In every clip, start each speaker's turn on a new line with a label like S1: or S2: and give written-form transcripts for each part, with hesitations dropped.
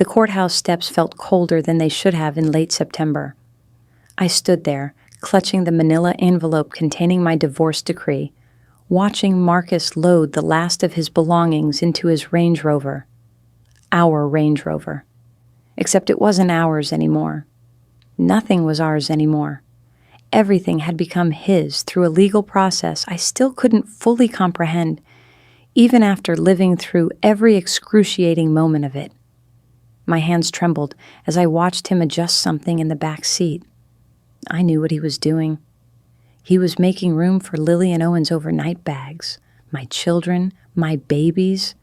S1: The courthouse steps felt colder than they should have in late September. I stood there, clutching the manila envelope containing my divorce decree, watching Marcus load the last of his belongings into his Range Rover. Our Range Rover. Except it wasn't ours anymore. Nothing was ours anymore. Everything had become his through a legal process I still couldn't fully comprehend, even after living through every excruciating moment of it. My hands trembled as I watched him adjust something in the back seat. I knew what he was doing. He was making room for Lily and Owen's overnight bags, my children, my babies.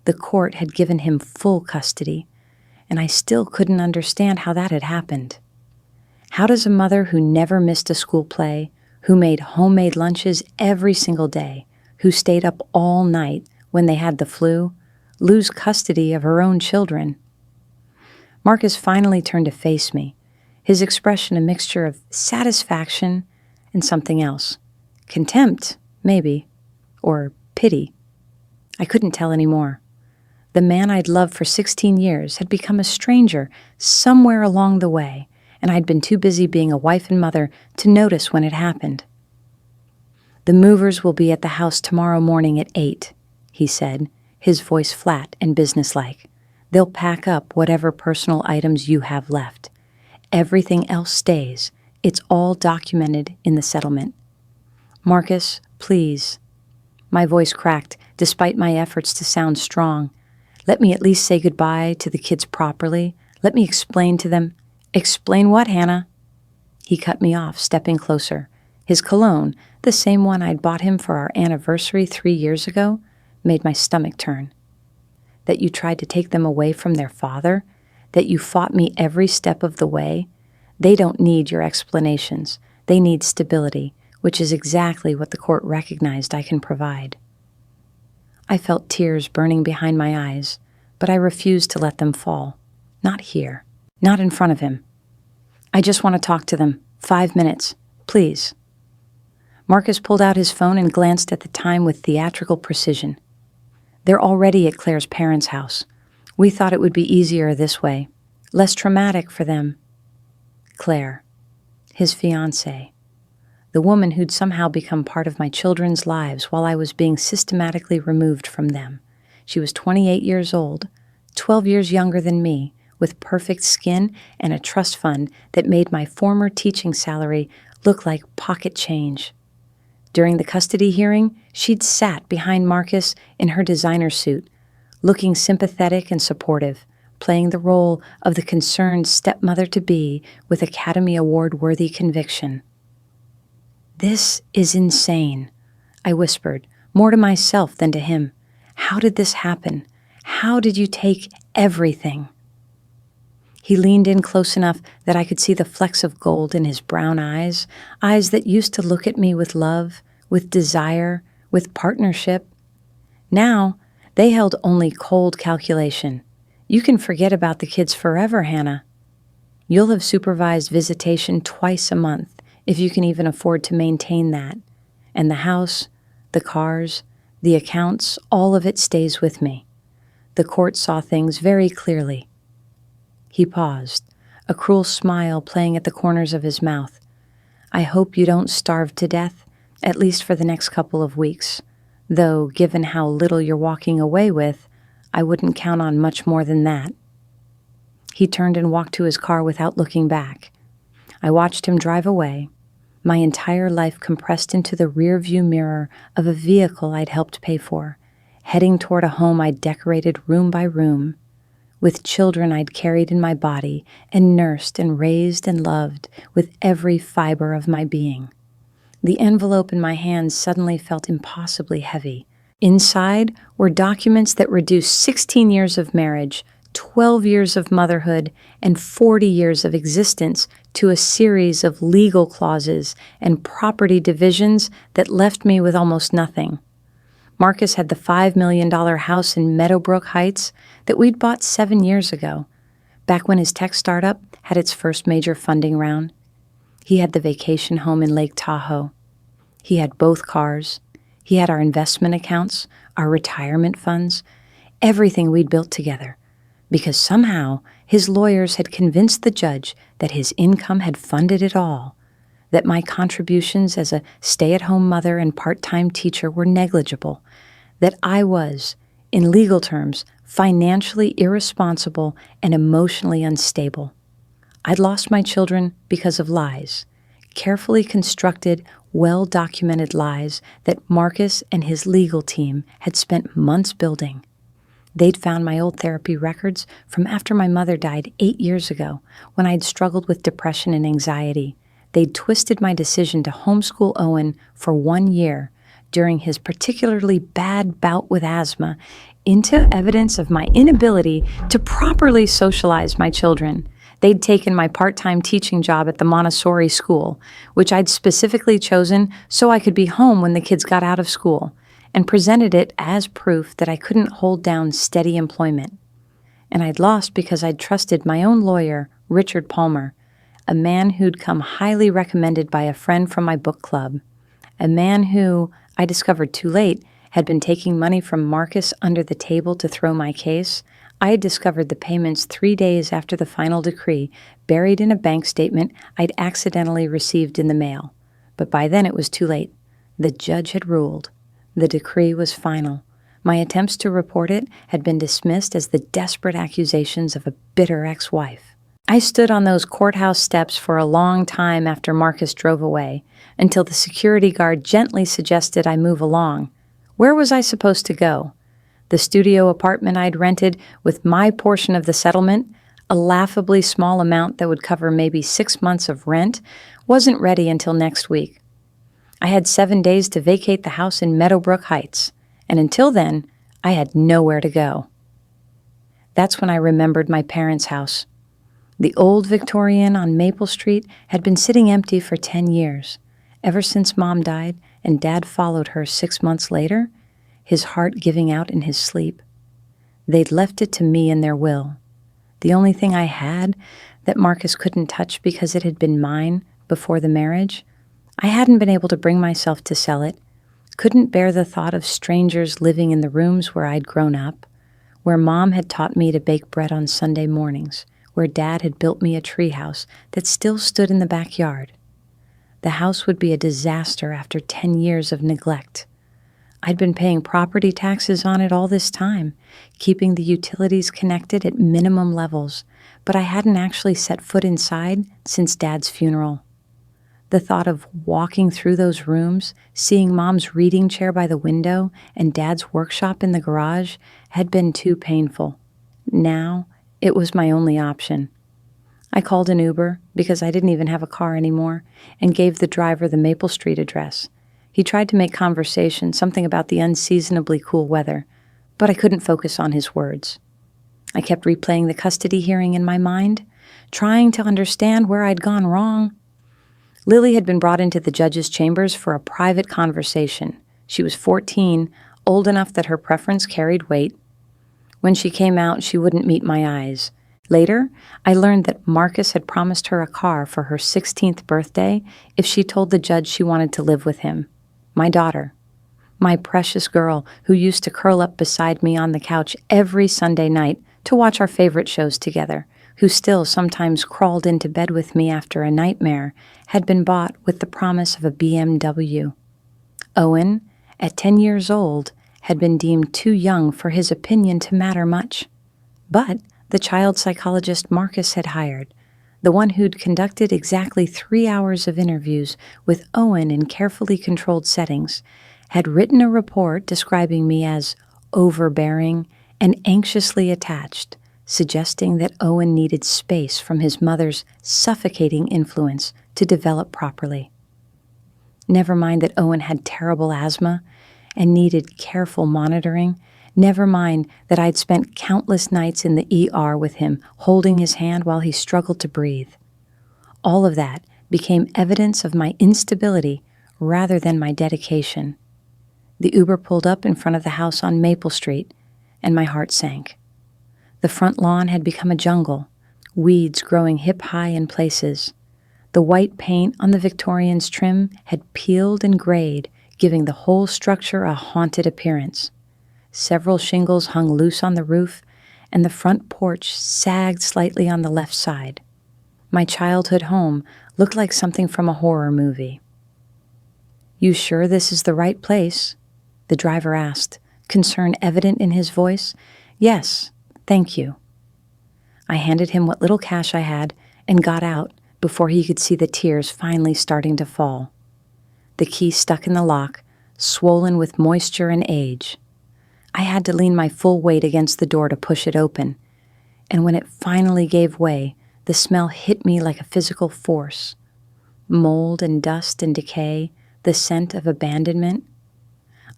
S1: The court had given him full custody, and I still couldn't understand how that had happened. How does a mother who never missed a school play, who made homemade lunches every single day, who stayed up all night when they had the flu, lose custody of her own children? Marcus finally turned to face me, his expression a mixture of satisfaction and something else. Contempt, maybe, or pity. I couldn't tell anymore. The man I'd loved for 16 years had become a stranger somewhere along the way, and I'd been too busy being a wife and mother to notice when it happened. "The movers will be at the house tomorrow morning at 8, he said, his voice flat and businesslike. "They'll pack up whatever personal items you have left. Everything else stays. It's all documented in the settlement." "Marcus, please." My voice cracked, despite my efforts to sound strong. "Let me at least say goodbye to the kids properly. Let me explain to them." "Explain what, Hannah?" He cut me off, stepping closer. His cologne, the same one I'd bought him for our anniversary 3 years ago, made my stomach turn. "That you tried to take them away from their father? That you fought me every step of the way? They don't need your explanations. They need stability, which is exactly what the court recognized I can provide." I felt tears burning behind my eyes, but I refused to let them fall. Not here. Not in front of him. "I just want to talk to them. 5 minutes. Please." Marcus pulled out his phone and glanced at the time with theatrical precision. "They're already at Claire's parents' house. We thought it would be easier this way. Less traumatic for them." Claire. His fiancée. The woman who'd somehow become part of my children's lives while I was being systematically removed from them. She was 28 years old, 12 years younger than me, with perfect skin and a trust fund that made my former teaching salary look like pocket change. During the custody hearing, she'd sat behind Marcus in her designer suit, looking sympathetic and supportive, playing the role of the concerned stepmother-to-be with Academy Award-worthy conviction. "This is insane," I whispered, more to myself than to him. "How did this happen? How did you take everything?" He leaned in close enough that I could see the flecks of gold in his brown eyes, eyes that used to look at me with love, with desire, with partnership. Now, they held only cold calculation. "You can forget about the kids forever, Hannah. You'll have supervised visitation twice a month, if you can even afford to maintain that. And the house, the cars, the accounts, all of it stays with me." The court saw things very clearly. He paused, a cruel smile playing at the corners of his mouth. "I hope you don't starve to death, at least for the next couple of weeks. Though, given how little you're walking away with, I wouldn't count on much more than that." He turned and walked to his car without looking back. I watched him drive away, my entire life compressed into the rear-view mirror of a vehicle I'd helped pay for, heading toward a home I'd decorated room by room, with children I'd carried in my body and nursed and raised and loved with every fiber of my being. The envelope in my hands suddenly felt impossibly heavy. Inside were documents that reduced 16 years of marriage, 12 years of motherhood, and 40 years of existence to a series of legal clauses and property divisions that left me with almost nothing. Marcus had the $5 million house in Meadowbrook Heights that we'd bought 7 years ago, back when his tech startup had its first major funding round. He had the vacation home in Lake Tahoe. He had both cars. He had our investment accounts, our retirement funds, everything we'd built together. because somehow his lawyers had convinced the judge that his income had funded it all, that my contributions as a stay-at-home mother and part-time teacher were negligible, that I was, in legal terms, financially irresponsible and emotionally unstable. I'd lost my children because of lies, carefully constructed, well-documented lies that Marcus and his legal team had spent months building. They'd found my old therapy records from after my mother died 8 years ago, when I'd struggled with depression and anxiety. They'd twisted my decision to homeschool Owen for 1 year during his particularly bad bout with asthma into evidence of my inability to properly socialize my children. They'd taken my part-time teaching job at the Montessori school, which I'd specifically chosen so I could be home when the kids got out of school, and presented it as proof that I couldn't hold down steady employment. And I'd lost because I'd trusted my own lawyer, Richard Palmer, a man who'd come highly recommended by a friend from my book club, a man who, I discovered too late, had been taking money from Marcus under the table to throw my case. I had discovered the payments 3 days after the final decree, buried in a bank statement I'd accidentally received in the mail. But by then it was too late. The judge had ruled. The decree was final. My attempts to report it had been dismissed as the desperate accusations of a bitter ex-wife. I stood on those courthouse steps for a long time after Marcus drove away, until the security guard gently suggested I move along. Where was I supposed to go? The studio apartment I'd rented with my portion of the settlement, a laughably small amount that would cover maybe 6 months of rent, wasn't ready until next week. I had 7 days to vacate the house in Meadowbrook Heights, and until then, I had nowhere to go. That's when I remembered my parents' house. The old Victorian on Maple Street had been sitting empty for 10 years, ever since Mom died and Dad followed her 6 months later, his heart giving out in his sleep. They'd left it to me in their will. The only thing I had that Marcus couldn't touch because it had been mine before the marriage. I hadn't been able to bring myself to sell it, couldn't bear the thought of strangers living in the rooms where I'd grown up, where Mom had taught me to bake bread on Sunday mornings, where Dad had built me a treehouse that still stood in the backyard. The house would be a disaster after 10 years of neglect. I'd been paying property taxes on it all this time, keeping the utilities connected at minimum levels, but I hadn't actually set foot inside since Dad's funeral. The thought of walking through those rooms, seeing Mom's reading chair by the window and Dad's workshop in the garage had been too painful. Now, it was my only option. I called an Uber, because I didn't even have a car anymore, and gave the driver the Maple Street address. He tried to make conversation, something about the unseasonably cool weather, but I couldn't focus on his words. I kept replaying the custody hearing in my mind, trying to understand where I'd gone wrong. Lily had been brought into the judge's chambers for a private conversation. She was 14, old enough that her preference carried weight. When she came out, she wouldn't meet my eyes. Later, I learned that Marcus had promised her a car for her 16th birthday if she told the judge she wanted to live with him. My daughter. My precious girl who used to curl up beside me on the couch every Sunday night to watch our favorite shows together, who still sometimes crawled into bed with me after a nightmare, had been bought with the promise of a BMW. Owen, at 10 years old, had been deemed too young for his opinion to matter much. But the child psychologist Marcus had hired, the one who'd conducted exactly 3 hours of interviews with Owen in carefully controlled settings, had written a report describing me as overbearing and anxiously attached, suggesting that Owen needed space from his mother's suffocating influence to develop properly. Never mind that Owen had terrible asthma and needed careful monitoring. Never mind that I'd spent countless nights in the ER with him, holding his hand while he struggled to breathe. All of that became evidence of my instability rather than my dedication. The Uber pulled up in front of the house on Maple Street, and my heart sank. The front lawn had become a jungle, weeds growing hip-high in places. The white paint on the Victorian's trim had peeled and grayed, giving the whole structure a haunted appearance. Several shingles hung loose on the roof, and the front porch sagged slightly on the left side. My childhood home looked like something from a horror movie. "You sure this is the right place?" the driver asked, concern evident in his voice. "Yes, thank you." I handed him what little cash I had and got out before he could see the tears finally starting to fall. The key stuck in the lock, swollen with moisture and age. I had to lean my full weight against the door to push it open, and when it finally gave way, the smell hit me like a physical force. Mold and dust and decay, the scent of abandonment.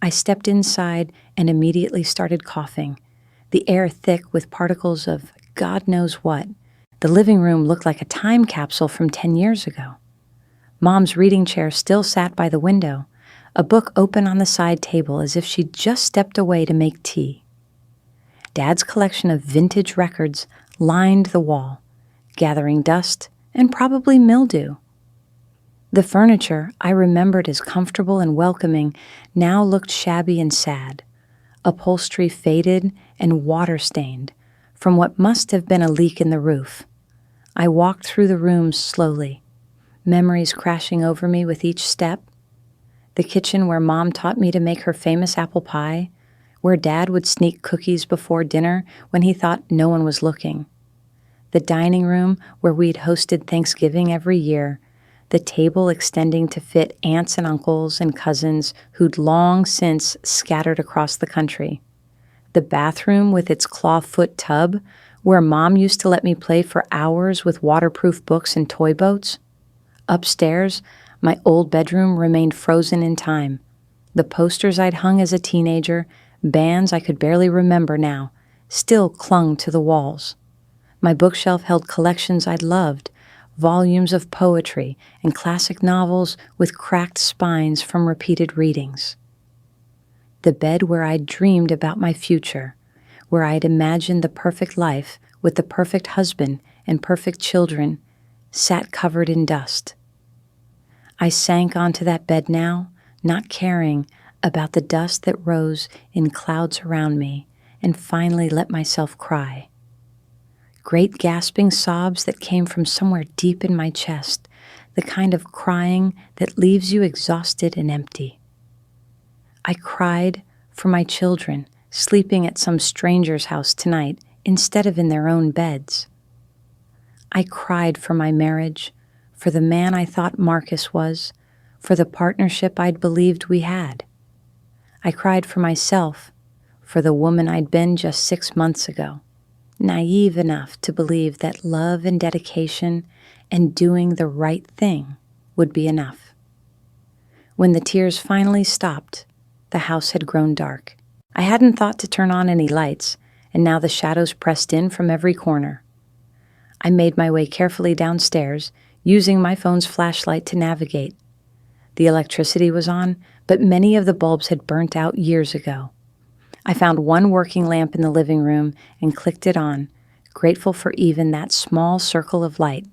S1: I stepped inside and immediately started coughing, the air thick with particles of God knows what. The living room looked like a time capsule from 10 years ago. Mom's reading chair still sat by the window, a book open on the side table as if she'd just stepped away to make tea. Dad's collection of vintage records lined the wall, gathering dust and probably mildew. The furniture I remembered as comfortable and welcoming now looked shabby and sad, upholstery faded and water-stained from what must have been a leak in the roof. I walked through the rooms slowly, memories crashing over me with each step. The kitchen where Mom taught me to make her famous apple pie, where Dad would sneak cookies before dinner when he thought no one was looking. The dining room where we'd hosted Thanksgiving every year, the table extending to fit aunts and uncles and cousins who'd long since scattered across the country. The bathroom with its clawfoot tub, where Mom used to let me play for hours with waterproof books and toy boats. Upstairs, my old bedroom remained frozen in time. The posters I'd hung as a teenager, bands I could barely remember now, still clung to the walls. My bookshelf held collections I'd loved, volumes of poetry and classic novels with cracked spines from repeated readings. The bed where I'd dreamed about my future, where I'd imagined the perfect life with the perfect husband and perfect children, sat covered in dust. I sank onto that bed now, not caring about the dust that rose in clouds around me, and finally let myself cry. Great gasping sobs that came from somewhere deep in my chest, the kind of crying that leaves you exhausted and empty. I cried for my children sleeping at some stranger's house tonight instead of in their own beds. I cried for my marriage, for the man I thought Marcus was, for the partnership I'd believed we had. I cried for myself, for the woman I'd been just 6 months ago, naive enough to believe that love and dedication and doing the right thing would be enough. When the tears finally stopped, the house had grown dark. I hadn't thought to turn on any lights, and now the shadows pressed in from every corner. I made my way carefully downstairs, using my phone's flashlight to navigate. The electricity was on, but many of the bulbs had burnt out years ago. I found one working lamp in the living room and clicked it on, grateful for even that small circle of light.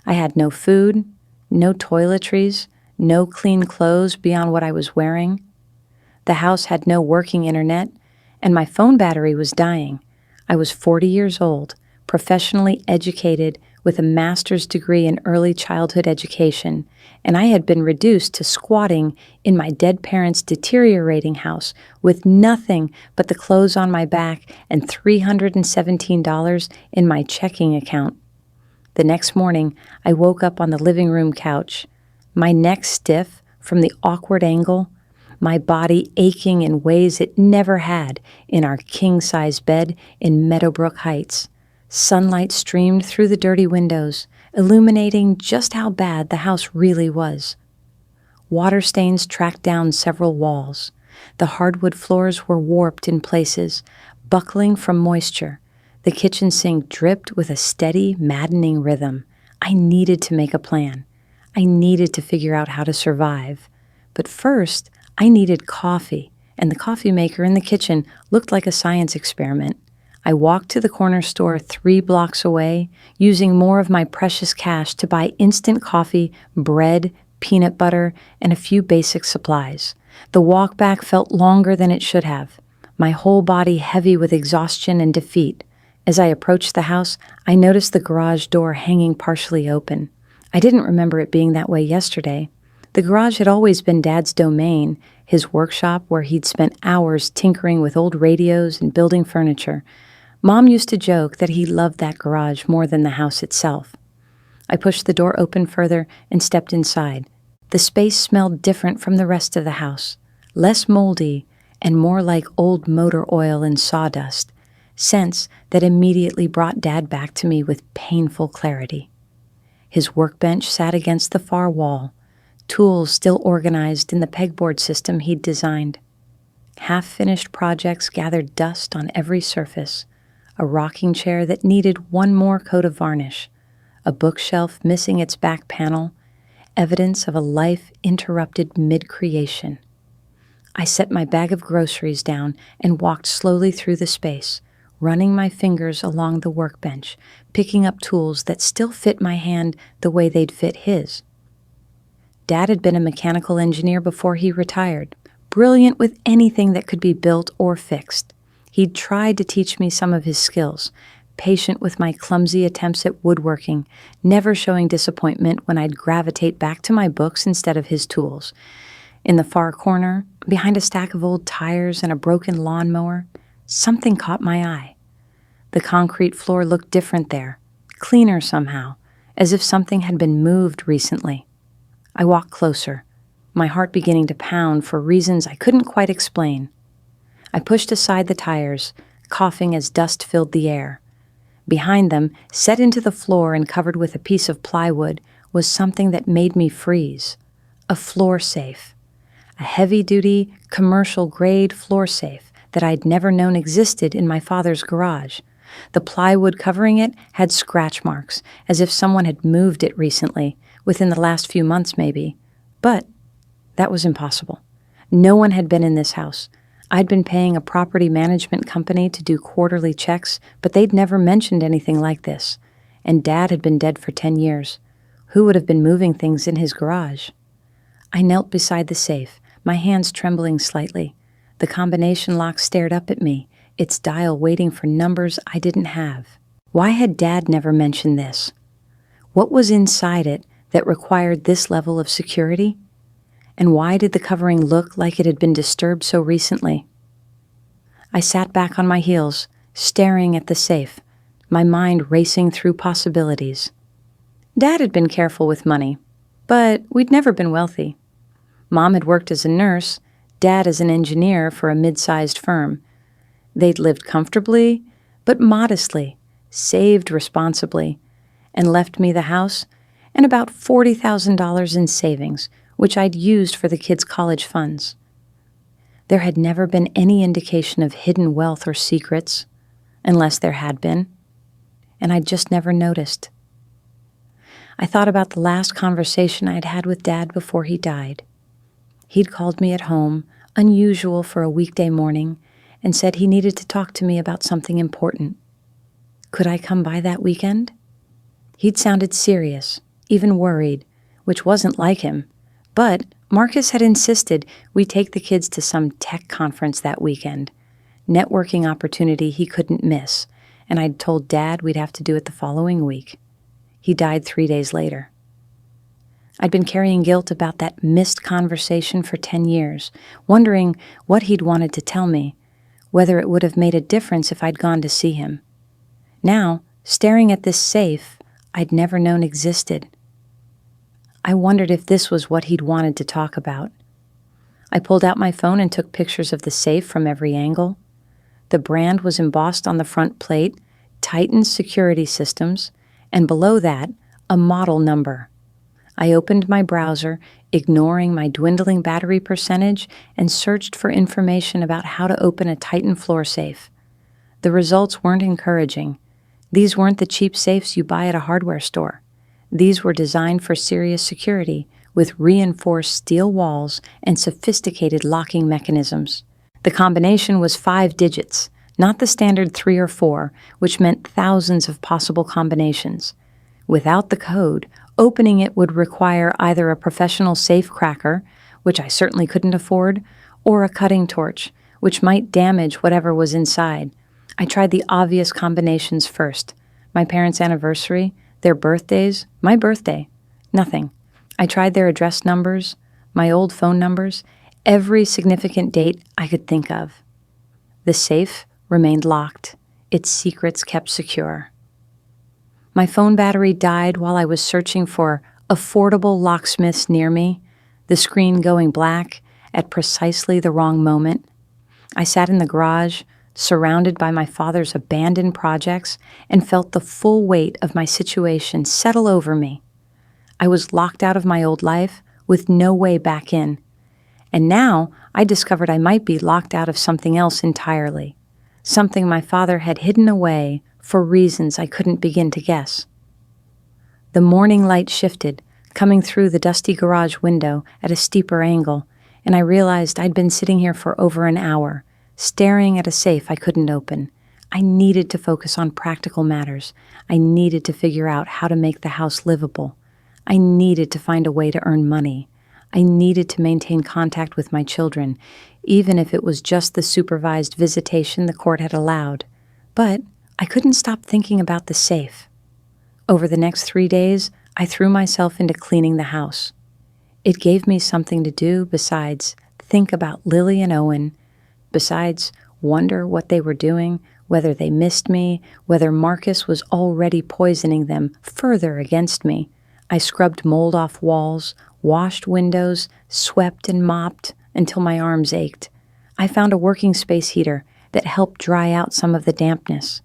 S1: I had no food, no toiletries, no clean clothes beyond what I was wearing. The house had no working internet, and my phone battery was dying. I was 40 years old, professionally educated with a master's degree in early childhood education, and I had been reduced to squatting in my dead parents' deteriorating house with nothing but the clothes on my back and $317 in my checking account. The next morning, I woke up on the living room couch, my neck stiff from the awkward angle, my body aching in ways it never had in our king-size bed in Meadowbrook Heights. Sunlight streamed through the dirty windows, illuminating just how bad the house really was. Water stains tracked down several walls. The hardwood floors were warped in places, buckling from moisture. The kitchen sink dripped with a steady, maddening rhythm. I needed to make a plan. I needed to figure out how to survive. But first, I needed coffee, and the coffee maker in the kitchen looked like a science experiment. I walked to the corner store 3 blocks away, using more of my precious cash to buy instant coffee, bread, peanut butter, and a few basic supplies. The walk back felt longer than it should have, my whole body heavy with exhaustion and defeat. As I approached the house, I noticed the garage door hanging partially open. I didn't remember it being that way yesterday. The garage had always been Dad's domain, his workshop where he'd spent hours tinkering with old radios and building furniture. Mom used to joke that he loved that garage more than the house itself. I pushed the door open further and stepped inside. The space smelled different from the rest of the house, less moldy and more like old motor oil and sawdust, scents that immediately brought Dad back to me with painful clarity. His workbench sat against the far wall, tools still organized in the pegboard system he'd designed. Half-finished projects gathered dust on every surface, a rocking chair that needed one more coat of varnish, a bookshelf missing its back panel, evidence of a life interrupted mid-creation. I set my bag of groceries down and walked slowly through the space, running my fingers along the workbench, picking up tools that still fit my hand the way they'd fit his. Dad had been a mechanical engineer before he retired, brilliant with anything that could be built or fixed. He'd tried to teach me some of his skills, patient with my clumsy attempts at woodworking, never showing disappointment when I'd gravitate back to my books instead of his tools. In the far corner, behind a stack of old tires and a broken lawnmower, something caught my eye. The concrete floor looked different there, cleaner somehow, as if something had been moved recently. I walked closer, my heart beginning to pound for reasons I couldn't quite explain. I pushed aside the tires, coughing as dust filled the air. Behind them, set into the floor and covered with a piece of plywood, was something that made me freeze. A floor safe. A heavy-duty, commercial-grade floor safe that I'd never known existed in my father's garage. The plywood covering it had scratch marks, as if someone had moved it recently, within the last few months maybe. But that was impossible. No one had been in this house. I'd been paying a property management company to do quarterly checks, but they'd never mentioned anything like this. And Dad had been dead for 10 years. Who would have been moving things in his garage? I knelt beside the safe, my hands trembling slightly. The combination lock stared up at me, its dial waiting for numbers I didn't have. Why had Dad never mentioned this? What was inside it that required this level of security? And why did the covering look like it had been disturbed so recently? I sat back on my heels, staring at the safe, my mind racing through possibilities. Dad had been careful with money, but we'd never been wealthy. Mom had worked as a nurse, Dad as an engineer for a mid-sized firm. They'd lived comfortably, but modestly, saved responsibly, and left me the house and about $40,000 in savings, which I'd used for the kids' college funds. There had never been any indication of hidden wealth or secrets, unless there had been, and I'd just never noticed. I thought about the last conversation I'd had with Dad before he died. He'd called me at home, unusual for a weekday morning, and said he needed to talk to me about something important. Could I come by that weekend? He'd sounded serious, even worried, which wasn't like him. But Marcus had insisted we take the kids to some tech conference that weekend, networking opportunity he couldn't miss, and I'd told Dad we'd have to do it the following week. He died 3 days later. I'd been carrying guilt about that missed conversation for 10 years, wondering what he'd wanted to tell me, whether it would have made a difference if I'd gone to see him. Now, staring at this safe I'd never known existed, I wondered if this was what he'd wanted to talk about. I pulled out my phone and took pictures of the safe from every angle. The brand was embossed on the front plate, Titan Security Systems, and below that, a model number. I opened my browser, ignoring my dwindling battery percentage, and searched for information about how to open a Titan floor safe. The results weren't encouraging. These weren't the cheap safes you buy at a hardware store. These were designed for serious security, with reinforced steel walls and sophisticated locking mechanisms. The combination was 5 digits, not the standard 3 or 4, which meant thousands of possible combinations. Without the code, opening it would require either a professional safe cracker, which I certainly couldn't afford, or a cutting torch, which might damage whatever was inside. I tried the obvious combinations first. My parents' anniversary, their birthdays, my birthday. Nothing. I tried their address numbers, my old phone numbers, every significant date I could think of. The safe remained locked, its secrets kept secure. My phone battery died while I was searching for affordable locksmiths near me, the screen going black at precisely the wrong moment. I sat in the garage, surrounded by my father's abandoned projects, and felt the full weight of my situation settle over me. I was locked out of my old life with no way back in. And now I discovered I might be locked out of something else entirely, something my father had hidden away for reasons I couldn't begin to guess. The morning light shifted, coming through the dusty garage window at a steeper angle, and I realized I'd been sitting here for over an hour, staring at a safe I couldn't open. I needed to focus on practical matters. I needed to figure out how to make the house livable. I needed to find a way to earn money. I needed to maintain contact with my children, even if it was just the supervised visitation the court had allowed. But I couldn't stop thinking about the safe. Over the next 3 days, I threw myself into cleaning the house. It gave me something to do besides think about Lily and Owen, besides wonder what they were doing, whether they missed me, whether Marcus was already poisoning them further against me. I scrubbed mold off walls, washed windows, swept and mopped until my arms ached. I found a working space heater that helped dry out some of the dampness.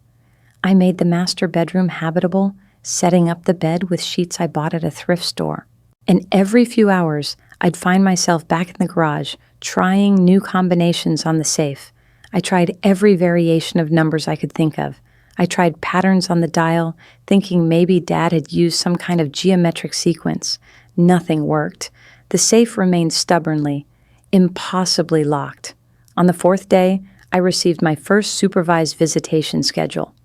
S1: I made the master bedroom habitable, setting up the bed with sheets I bought at a thrift store. And every few hours, I'd find myself back in the garage, trying new combinations on the safe. I tried every variation of numbers I could think of. I tried patterns on the dial, thinking maybe Dad had used some kind of geometric sequence. Nothing worked. The safe remained stubbornly, impossibly locked. On the 4th day, I received my first supervised visitation schedule.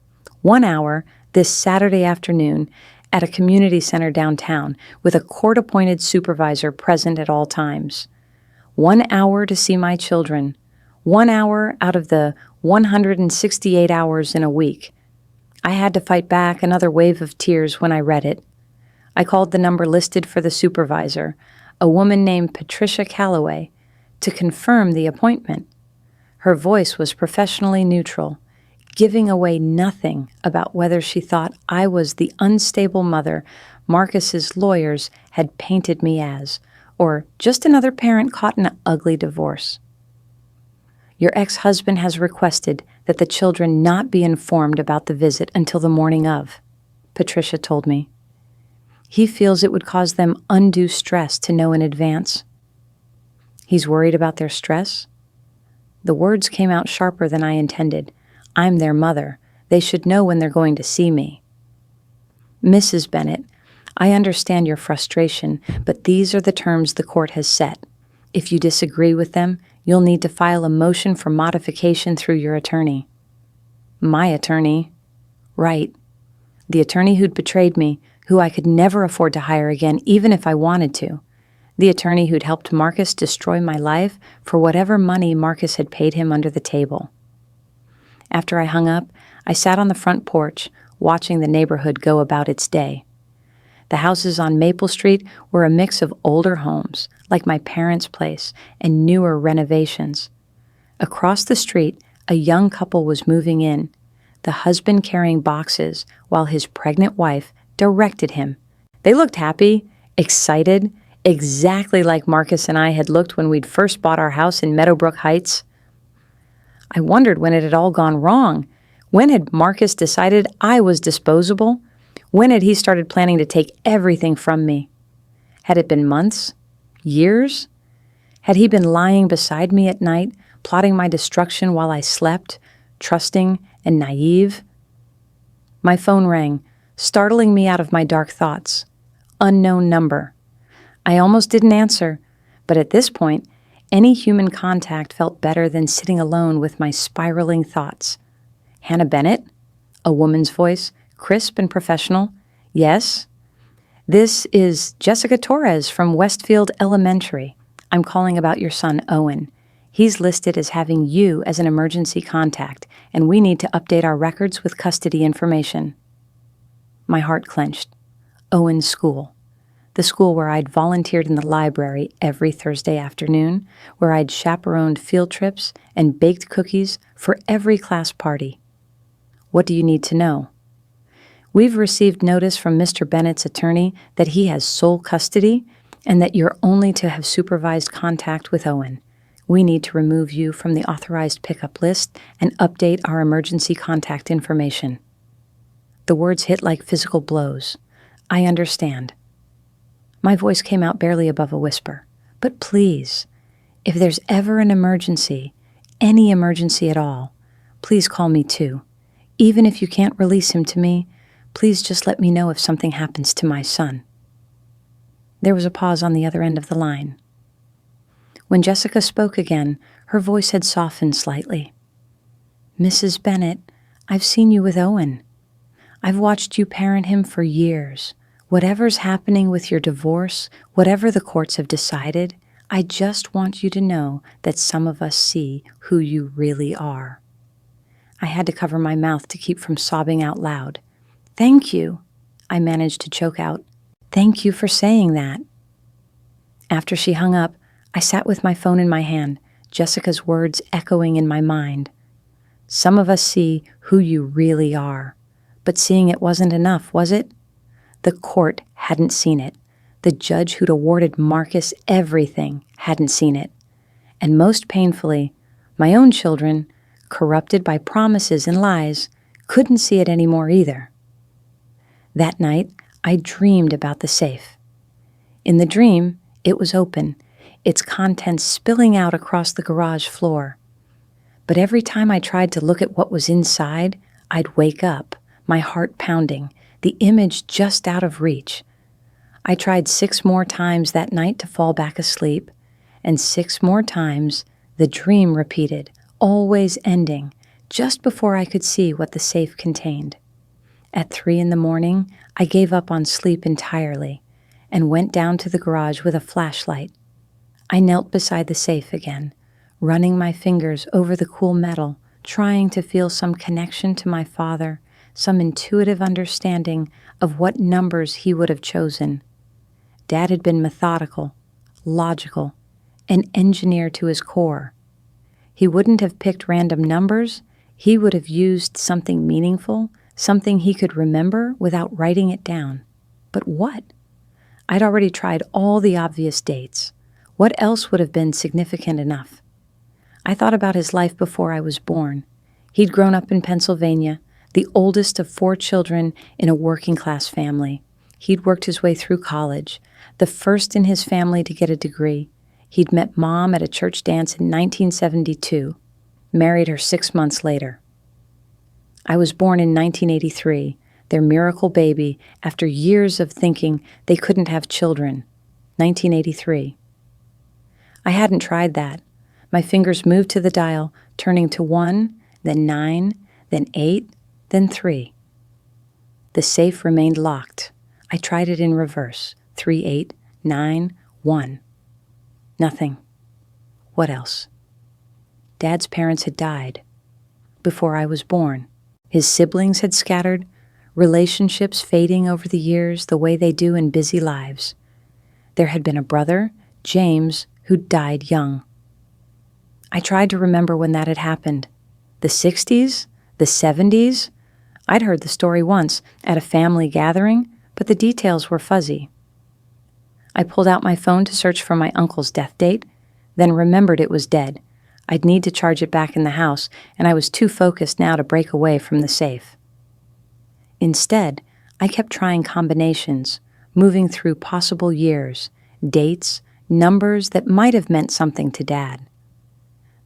S1: 1 hour this Saturday afternoon at a community center downtown with a court-appointed supervisor present at all times. 1 hour to see my children. 1 hour out of the 168 hours in a week. I had to fight back another wave of tears when I read it. I called the number listed for the supervisor, a woman named Patricia Calloway, to confirm the appointment. Her voice was professionally neutral, giving away nothing about whether she thought I was the unstable mother Marcus's lawyers had painted me as, or just another parent caught in an ugly divorce. Your ex-husband has requested that the children not be informed about the visit until the morning of, Patricia told me. He feels it would cause them undue stress to know in advance. He's worried about their stress? The words came out sharper than I intended. I'm their mother. They should know when they're going to see me. Mrs. Bennett, I understand your frustration, but these are the terms the court has set. If you disagree with them, you'll need to file a motion for modification through your attorney. My attorney? Right. The attorney who'd betrayed me, who I could never afford to hire again even if I wanted to. The attorney who'd helped Marcus destroy my life for whatever money Marcus had paid him under the table. After I hung up, I sat on the front porch, watching the neighborhood go about its day. The houses on Maple Street were a mix of older homes, like my parents' place, and newer renovations. Across the street, a young couple was moving in, the husband carrying boxes while his pregnant wife directed him. They looked happy, excited, exactly like Marcus and I had looked when we'd first bought our house in Meadowbrook Heights. I wondered when it had all gone wrong. When had Marcus decided I was disposable? When had he started planning to take everything from me? Had it been months? Years? Had he been lying beside me at night, plotting my destruction while I slept, trusting and naive? My phone rang, startling me out of my dark thoughts. Unknown number. I almost didn't answer, but at this point, any human contact felt better than sitting alone with my spiraling thoughts. Hannah Bennett? A woman's voice, crisp and professional. Yes? This is Jessica Torres from Westfield Elementary. I'm calling about your son, Owen. He's listed as having you as an emergency contact, and we need to update our records with custody information. My heart clenched. Owen's school. The school where I'd volunteered in the library every Thursday afternoon, where I'd chaperoned field trips and baked cookies for every class party. What do you need to know? We've received notice from Mr. Bennett's attorney that he has sole custody and that you're only to have supervised contact with Owen. We need to remove you from the authorized pickup list and update our emergency contact information. The words hit like physical blows. I understand. My voice came out barely above a whisper. But please, if there's ever an emergency, any emergency at all, please call me too. Even if you can't release him to me, please just let me know if something happens to my son. There was a pause on the other end of the line. When Jessica spoke again, her voice had softened slightly. Mrs. Bennett, I've seen you with Owen. I've watched you parent him for years. Whatever's happening with your divorce, whatever the courts have decided, I just want you to know that some of us see who you really are. I had to cover my mouth to keep from sobbing out loud. Thank you, I managed to choke out. Thank you for saying that. After she hung up, I sat with my phone in my hand, Jessica's words echoing in my mind. Some of us see who you really are. But seeing it wasn't enough, was it? The court hadn't seen it. The judge who'd awarded Marcus everything hadn't seen it. And most painfully, my own children, corrupted by promises and lies, couldn't see it anymore either. That night, I dreamed about the safe. In the dream, it was open, its contents spilling out across the garage floor. But every time I tried to look at what was inside, I'd wake up, my heart pounding, the image just out of reach. I tried 6 more times that night to fall back asleep, and 6 more times the dream repeated, always ending, just before I could see what the safe contained. At 3 a.m, I gave up on sleep entirely and went down to the garage with a flashlight. I knelt beside the safe again, running my fingers over the cool metal, trying to feel some connection to my father, some intuitive understanding of what numbers he would have chosen. Dad had been methodical, logical, an engineer to his core. He wouldn't have picked random numbers. He would have used something meaningful, something he could remember without writing it down. But what? I'd already tried all the obvious dates. What else would have been significant enough? I thought about his life before I was born. He'd grown up in Pennsylvania, the oldest of 4 children in a working-class family. He'd worked his way through college, the first in his family to get a degree. He'd met Mom at a church dance in 1972, married her 6 months later. I was born in 1983, their miracle baby, after years of thinking they couldn't have children. 1983. I hadn't tried that. My fingers moved to the dial, turning to 1, then 9, then 8, then 3. The safe remained locked. I tried it in reverse. 3, 8, 9, 1. Nothing. What else? Dad's parents had died before I was born. His siblings had scattered, relationships fading over the years the way they do in busy lives. There had been a brother, James, who died young. I tried to remember when that had happened. The 60s? The 70s? I'd heard the story once at a family gathering, but the details were fuzzy. I pulled out my phone to search for my uncle's death date, then remembered it was dead. I'd need to charge it back in the house, and I was too focused now to break away from the safe. Instead, I kept trying combinations, moving through possible years, dates, numbers that might have meant something to Dad.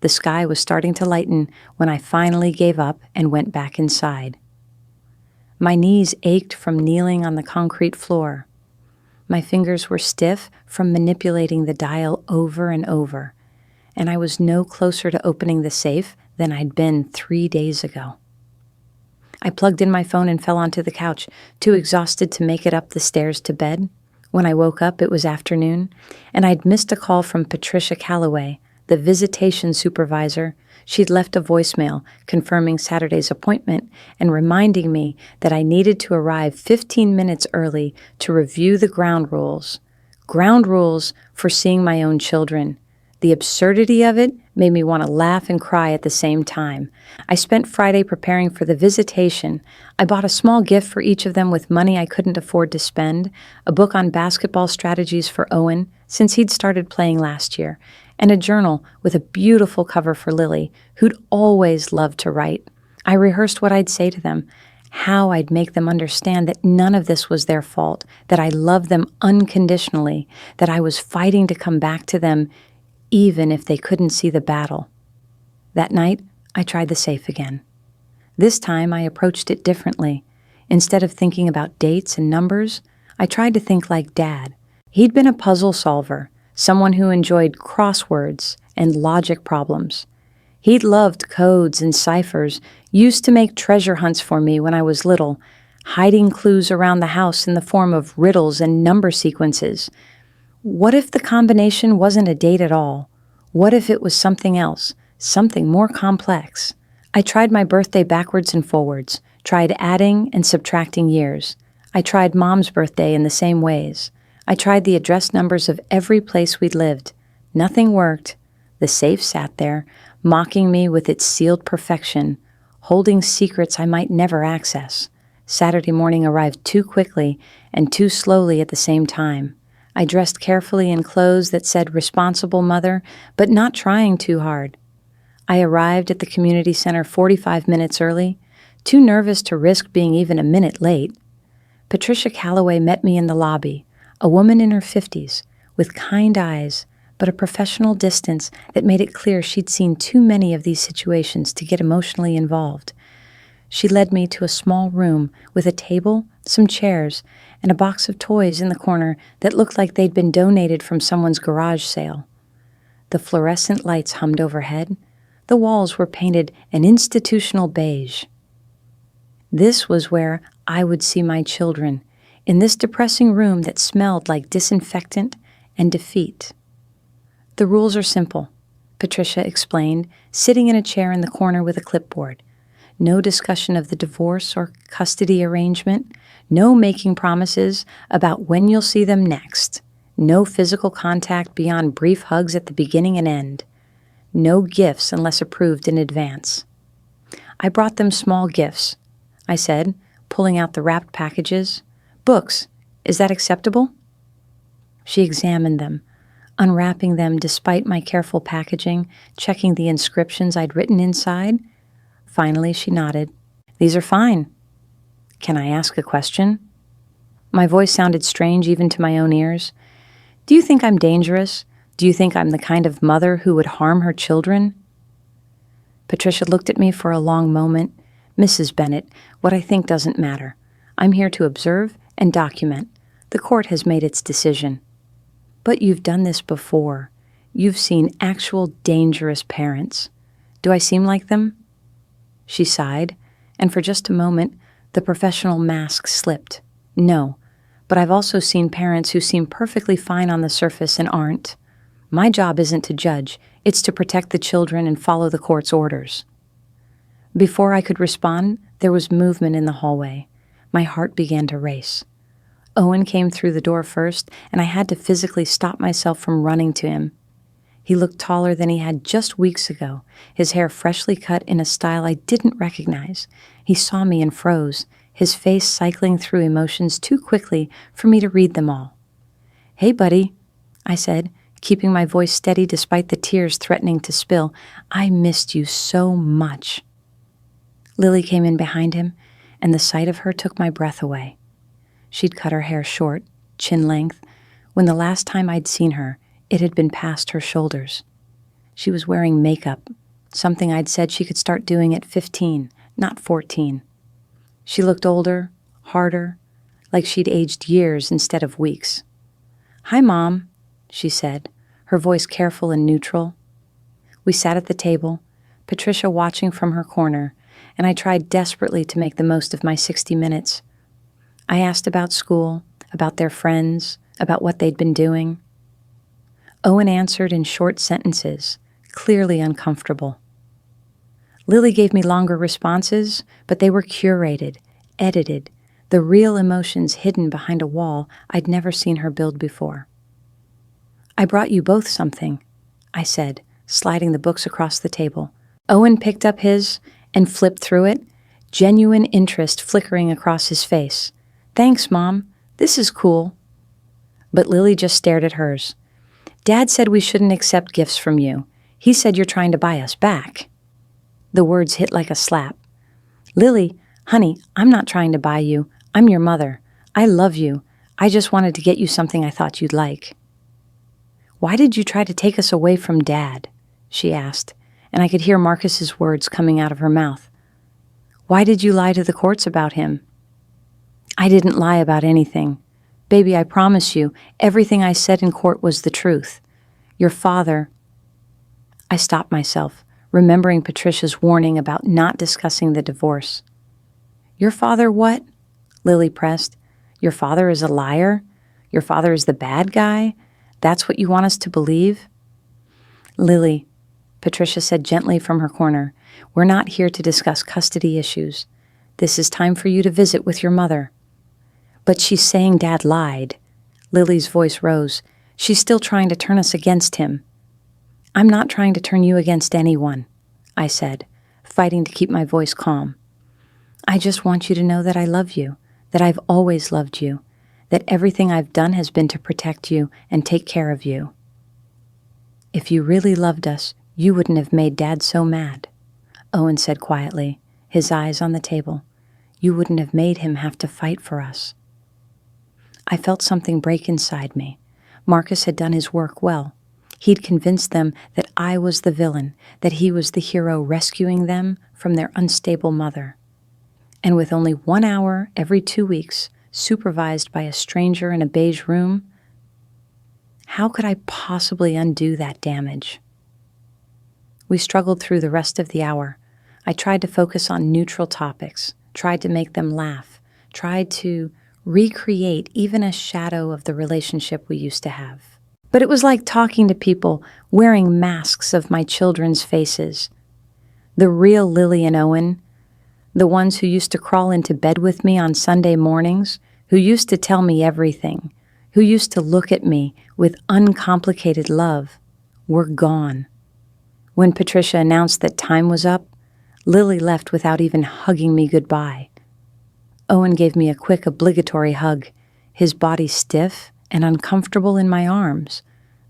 S1: The sky was starting to lighten when I finally gave up and went back inside. My knees ached from kneeling on the concrete floor. My fingers were stiff from manipulating the dial over and over, and I was no closer to opening the safe than I'd been 3 days ago. I plugged in my phone and fell onto the couch, too exhausted to make it up the stairs to bed. When I woke up, it was afternoon, and I'd missed a call from Patricia Calloway, the visitation supervisor. She'd left a voicemail confirming Saturday's appointment and reminding me that I needed to arrive 15 minutes early to review the ground rules. Ground rules for seeing my own children. The absurdity of it made me want to laugh and cry at the same time. I spent Friday preparing for the visitation. I bought a small gift for each of them with money I couldn't afford to spend, a book on basketball strategies for Owen, since he'd started playing last year, and a journal with a beautiful cover for Lily, who'd always loved to write. I rehearsed what I'd say to them, how I'd make them understand that none of this was their fault, that I loved them unconditionally, that I was fighting to come back to them even if they couldn't see the battle. That night, I tried the safe again. This time, I approached it differently. Instead of thinking about dates and numbers, I tried to think like Dad. He'd been a puzzle solver, someone who enjoyed crosswords and logic problems. He'd loved codes and ciphers, used to make treasure hunts for me when I was little, hiding clues around the house in the form of riddles and number sequences. What if the combination wasn't a date at all? What if it was something else, something more complex? I tried my birthday backwards and forwards, tried adding and subtracting years. I tried Mom's birthday in the same ways. I tried the address numbers of every place we'd lived. Nothing worked. The safe sat there, mocking me with its sealed perfection, holding secrets I might never access. Saturday morning arrived too quickly and too slowly at the same time. I dressed carefully in clothes that said responsible mother, but not trying too hard. I arrived at the community center 45 minutes early, too nervous to risk being even a minute late. Patricia Calloway met me in the lobby, a woman in her 50s, with kind eyes, but a professional distance that made it clear she'd seen too many of these situations to get emotionally involved. She led me to a small room with a table, some chairs, and a box of toys in the corner that looked like they'd been donated from someone's garage sale. The fluorescent lights hummed overhead. The walls were painted an institutional beige. This was where I would see my children, in this depressing room that smelled like disinfectant and defeat. The rules are simple, Patricia explained, sitting in a chair in the corner with a clipboard. No discussion of the divorce or custody arrangement. No making promises about when you'll see them next. No physical contact beyond brief hugs at the beginning and end. No gifts unless approved in advance. I brought them small gifts, I said, pulling out the wrapped packages. Books, is that acceptable? She examined them, unwrapping them despite my careful packaging, checking the inscriptions I'd written inside. Finally, she nodded. These are fine. Can I ask a question? My voice sounded strange even to my own ears. Do you think I'm dangerous? Do you think I'm the kind of mother who would harm her children? Patricia looked at me for a long moment. Mrs. Bennett, what I think doesn't matter. I'm here to observe and document. The court has made its decision. But you've done this before. You've seen actual dangerous parents. Do I seem like them? She sighed, and for just a moment, the professional mask slipped. No, but I've also seen parents who seem perfectly fine on the surface and aren't. My job isn't to judge, it's to protect the children and follow the court's orders. Before I could respond, there was movement in the hallway. My heart began to race. Owen came through the door first, and I had to physically stop myself from running to him. He looked taller than he had just weeks ago, his hair freshly cut in a style I didn't recognize. He saw me and froze, his face cycling through emotions too quickly for me to read them all. Hey, buddy, I said, keeping my voice steady despite the tears threatening to spill. I missed you so much. Lily came in behind him, and the sight of her took my breath away. She'd cut her hair short, chin length. When the last time I'd seen her, it had been past her shoulders. She was wearing makeup, something I'd said she could start doing at 15, not 14. She looked older, harder, like she'd aged years instead of weeks. "Hi, Mom," she said, her voice careful and neutral. We sat at the table, Patricia watching from her corner, and I tried desperately to make the most of my 60 minutes. I asked about school, about their friends, about what they'd been doing. Owen answered in short sentences, clearly uncomfortable. Lily gave me longer responses, but they were curated, edited, the real emotions hidden behind a wall I'd never seen her build before. "I brought you both something," I said, sliding the books across the table. Owen picked up his and flipped through it, genuine interest flickering across his face. "Thanks, Mom. This is cool." But Lily just stared at hers. "Dad said we shouldn't accept gifts from you. He said you're trying to buy us back." The words hit like a slap. "Lily, honey, I'm not trying to buy you. I'm your mother. I love you. I just wanted to get you something I thought you'd like." "Why did you try to take us away from Dad?" she asked, and I could hear Marcus's words coming out of her mouth. "Why did you lie to the courts about him?" "I didn't lie about anything. Baby, I promise you, everything I said in court was the truth. Your father—" I stopped myself, remembering Patricia's warning about not discussing the divorce. "Your father what?" Lily pressed. "Your father is a liar? Your father is the bad guy? That's what you want us to believe?" "Lily," Patricia said gently from her corner, "we're not here to discuss custody issues. This is time for you to visit with your mother." "But she's saying Dad lied." Lily's voice rose. "She's still trying to turn us against him." "I'm not trying to turn you against anyone," I said, fighting to keep my voice calm. "I just want you to know that I love you, that I've always loved you, that everything I've done has been to protect you and take care of you." "If you really loved us, you wouldn't have made Dad so mad," Owen said quietly, his eyes on the table. "You wouldn't have made him have to fight for us." I felt something break inside me. Marcus had done his work well. He'd convinced them that I was the villain, that he was the hero rescuing them from their unstable mother. And with only 1 hour every 2 weeks, supervised by a stranger in a beige room, how could I possibly undo that damage? We struggled through the rest of the hour. I tried to focus on neutral topics, tried to make them laugh, tried to recreate even a shadow of the relationship we used to have. But it was like talking to people wearing masks of my children's faces. The real Lily and Owen, the ones who used to crawl into bed with me on Sunday mornings, who used to tell me everything, who used to look at me with uncomplicated love, were gone. When Patricia announced that time was up, Lily left without even hugging me goodbye. Owen gave me a quick obligatory hug, his body stiff and uncomfortable in my arms,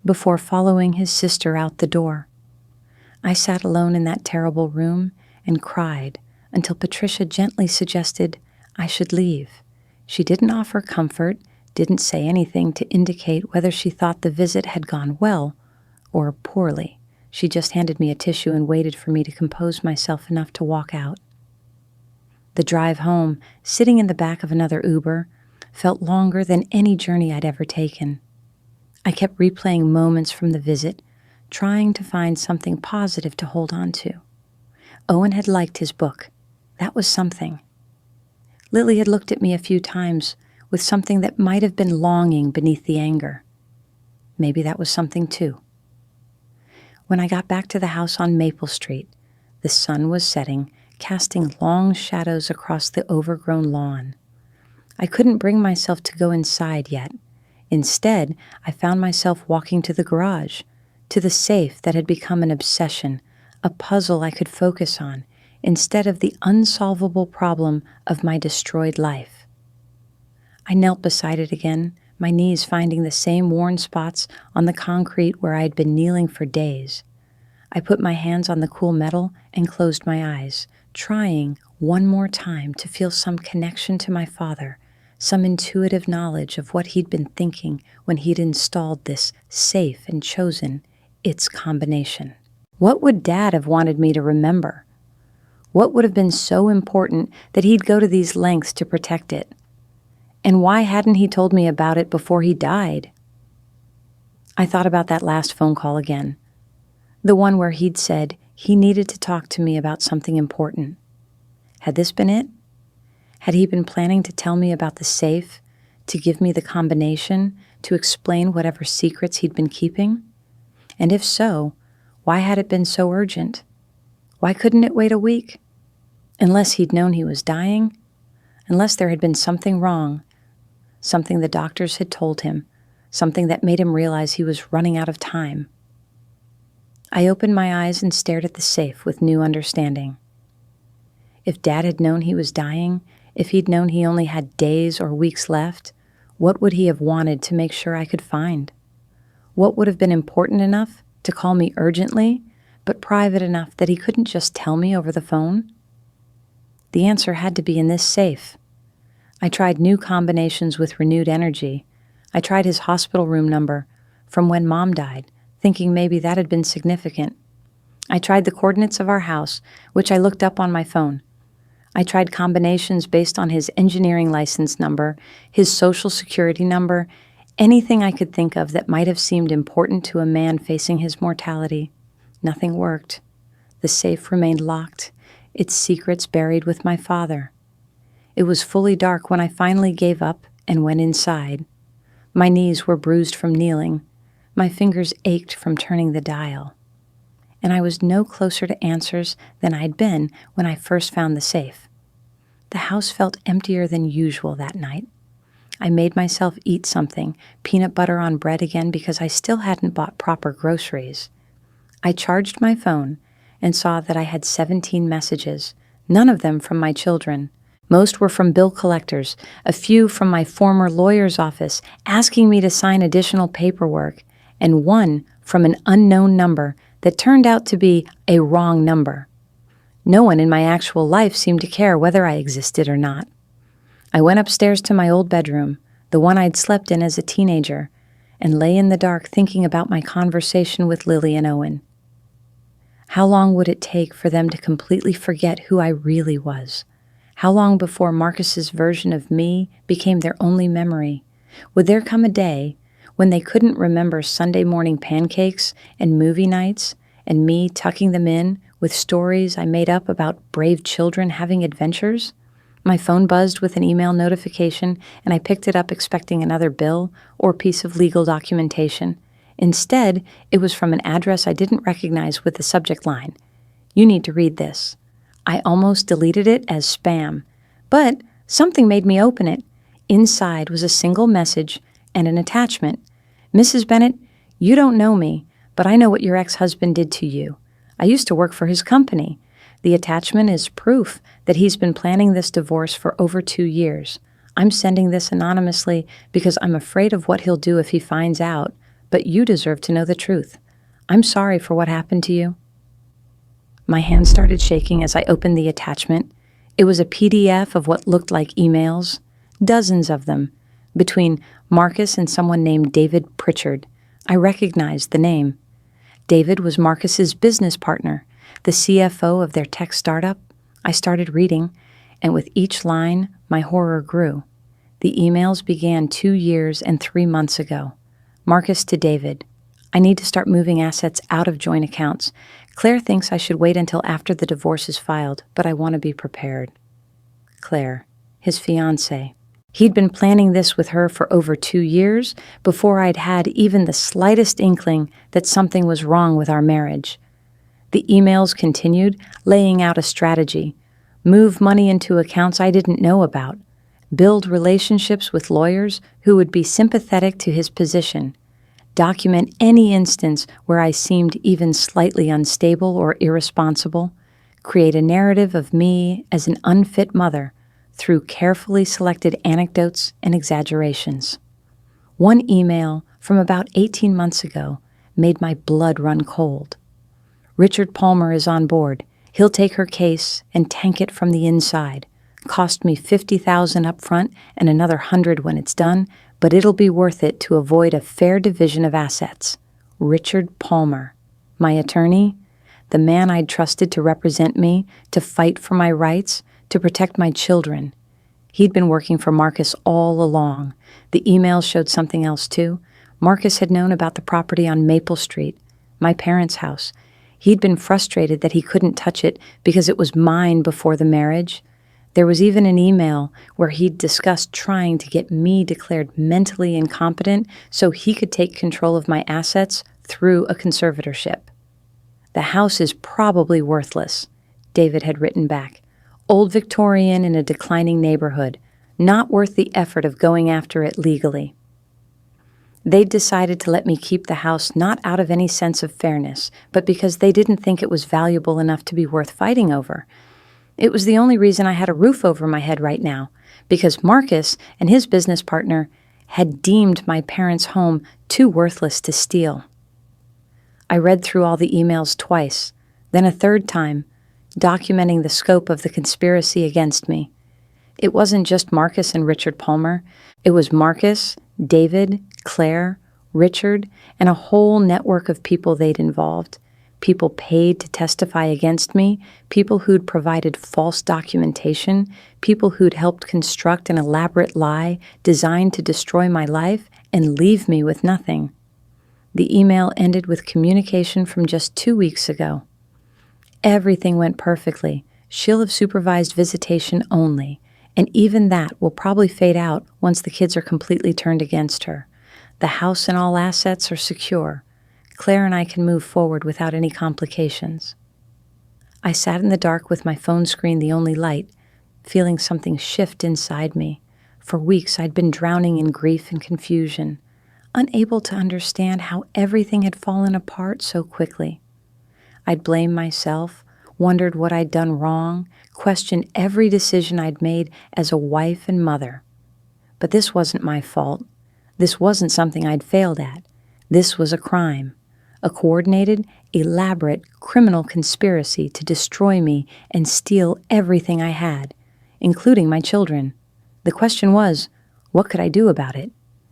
S1: before following his sister out the door. I sat alone in that terrible room and cried until Patricia gently suggested I should leave. She didn't offer comfort, didn't say anything to indicate whether she thought the visit had gone well or poorly. She just handed me a tissue and waited for me to compose myself enough to walk out. The drive home, sitting in the back of another Uber, felt longer than any journey I'd ever taken. I kept replaying moments from the visit, trying to find something positive to hold on to. Owen had liked his book. That was something. Lily had looked at me a few times with something that might have been longing beneath the anger. Maybe that was something too. When I got back to the house on Maple Street, the sun was setting, casting long shadows across the overgrown lawn. I couldn't bring myself to go inside yet. Instead, I found myself walking to the garage, to the safe that had become an obsession, a puzzle I could focus on, instead of the unsolvable problem of my destroyed life. I knelt beside it again, my knees finding the same worn spots on the concrete where I had been kneeling for days. I put my hands on the cool metal and closed my eyes, trying one more time to feel some connection to my father, some intuitive knowledge of what he'd been thinking when he'd installed this safe and chosen its combination. What would Dad have wanted me to remember? What would have been so important that he'd go to these lengths to protect it? And why hadn't he told me about it before he died? I thought about that last phone call again, the one where he'd said he needed to talk to me about something important. Had this been it? Had he been planning to tell me about the safe, to give me the combination, to explain whatever secrets he'd been keeping? And if so, Why had it been so urgent? Why couldn't it wait a week? Unless he'd known he was dying? Unless there had been something wrong, something the doctors had told him, something that made him realize he was running out of time. I opened my eyes and stared at the safe with new understanding. If Dad had known he was dying, if he'd known he only had days or weeks left, what would he have wanted to make sure I could find? What would have been important enough to call me urgently, but private enough that he couldn't just tell me over the phone? The answer had to be in this safe. I tried new combinations with renewed energy. I tried his hospital room number from when Mom died, thinking maybe that had been significant. I tried the coordinates of our house, which I looked up on my phone. I tried combinations based on his engineering license number, his social security number, anything I could think of that might have seemed important to a man facing his mortality. Nothing worked. The safe remained locked, its secrets buried with my father. It was fully dark when I finally gave up and went inside. My knees were bruised from kneeling. My fingers ached from turning the dial. And I was no closer to answers than I'd been when I first found the safe. The house felt emptier than usual that night. I made myself eat something, peanut butter on bread again, because I still hadn't bought proper groceries. I charged my phone and saw that I had 17 messages, none of them from my children. Most were from bill collectors, a few from my former lawyer's office asking me to sign additional paperwork, and one from an unknown number that turned out to be a wrong number. No one in my actual life seemed to care whether I existed or not. I went upstairs to my old bedroom, the one I'd slept in as a teenager, and lay in the dark thinking about my conversation with Lily and Owen. How long would it take for them to completely forget who I really was? How long before Marcus's version of me became their only memory? Would there come a day when they couldn't remember Sunday morning pancakes and movie nights and me tucking them in with stories I made up about brave children having adventures? My phone buzzed with an email notification, and I picked it up expecting another bill or piece of legal documentation. Instead, it was from an address I didn't recognize with the subject line, "You need to read this." I almost deleted it as spam, but something made me open it. Inside was a single message and an attachment. "Mrs. Bennett, you don't know me, but I know what your ex-husband did to you. I used to work for his company. The attachment is proof that he's been planning this divorce for over 2 years. I'm sending this anonymously because I'm afraid of what he'll do if he finds out, but you deserve to know the truth. I'm sorry for what happened to you." My hand started shaking as I opened the attachment. It was a PDF of what looked like emails, dozens of them, between Marcus and someone named David Pritchard. I recognized the name. David was Marcus's business partner, the CFO of their tech startup. I started reading, and with each line, my horror grew. The emails began 2 years and 3 months ago. Marcus to David: "I need to start moving assets out of joint accounts. Claire thinks I should wait until after the divorce is filed, but I want to be prepared." Claire, his fiancée. He'd been planning this with her for over 2 years before I'd had even the slightest inkling that something was wrong with our marriage. The emails continued, laying out a strategy: move money into accounts I didn't know about, build relationships with lawyers who would be sympathetic to his position, document any instance where I seemed even slightly unstable or irresponsible, create a narrative of me as an unfit mother through carefully selected anecdotes and exaggerations. One email from about 18 months ago made my blood run cold. "Richard Palmer is on board. He'll take her case and tank it from the inside. Cost me $50,000 up front and another $100 when it's done, but it'll be worth it to avoid a fair division of assets. Richard Palmer, my attorney, the man I'd trusted to represent me, to fight for my rights, to protect my children. He'd been working for Marcus all along. The emails showed something else too. Marcus had known about the property on Maple Street, my parents' house. He'd been frustrated that he couldn't touch it because it was mine before the marriage. There was even an email where he'd discussed trying to get me declared mentally incompetent so he could take control of my assets through a conservatorship. "The house is probably worthless," David had written back. "Old Victorian in a declining neighborhood. Not worth the effort of going after it legally." They'd decided to let me keep the house not out of any sense of fairness, but because they didn't think it was valuable enough to be worth fighting over. It was the only reason I had a roof over my head right now, because Marcus and his business partner had deemed my parents' home too worthless to steal. I read through all the emails twice, then a third time, documenting the scope of the conspiracy against me. It wasn't just Marcus and Richard Palmer. It was Marcus, David, Claire, Richard, and a whole network of people they'd involved. People paid to testify against me, people who'd provided false documentation, people who'd helped construct an elaborate lie designed to destroy my life and leave me with nothing. The email ended with communication from just 2 weeks ago. Everything went perfectly. She'll have supervised visitation only, and even that will probably fade out once the kids are completely turned against her. The house and all assets are secure. Claire and I can move forward without any complications. I sat in the dark with my phone screen the only light, feeling something shift inside me. For weeks I'd been drowning in grief and confusion, unable to understand how everything had fallen apart so quickly. I'd blamed myself, wondered what I'd done wrong, questioned every decision I'd made as a wife and mother. But this wasn't my fault. This wasn't something I'd failed at. This was a crime, a coordinated, elaborate criminal conspiracy to destroy me and steal everything I had, including my children. The question was, what could I do about it?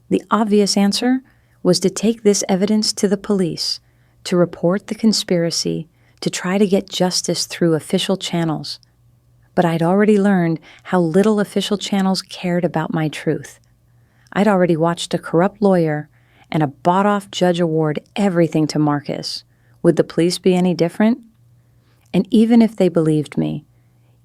S1: The obvious answer was to take this evidence to the police, to report the conspiracy, to try to get justice through official channels. But I'd already learned how little official channels cared about my truth. I'd already watched a corrupt lawyer and a bought-off judge award everything to Marcus. Would the police be any different? And even if they believed me,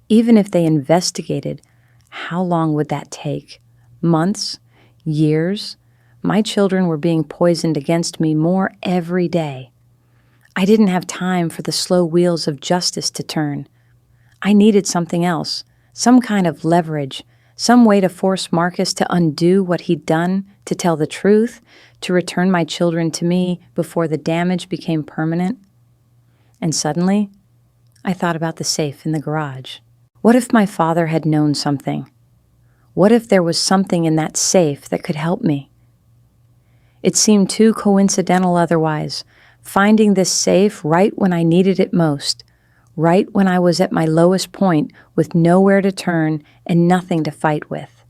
S1: even if they investigated, how long would that take? Months? Years? My children were being poisoned against me more every day. I didn't have time for the slow wheels of justice to turn. I needed something else, some kind of leverage, some way to force Marcus to undo what he'd done, to tell the truth, to return my children to me before the damage became permanent. And suddenly, I thought about the safe in the garage. What if my father had known something? What if there was something in that safe that could help me? It seemed too coincidental otherwise, finding this safe right when I needed it most, right when I was at my lowest point with nowhere to turn and nothing to fight with.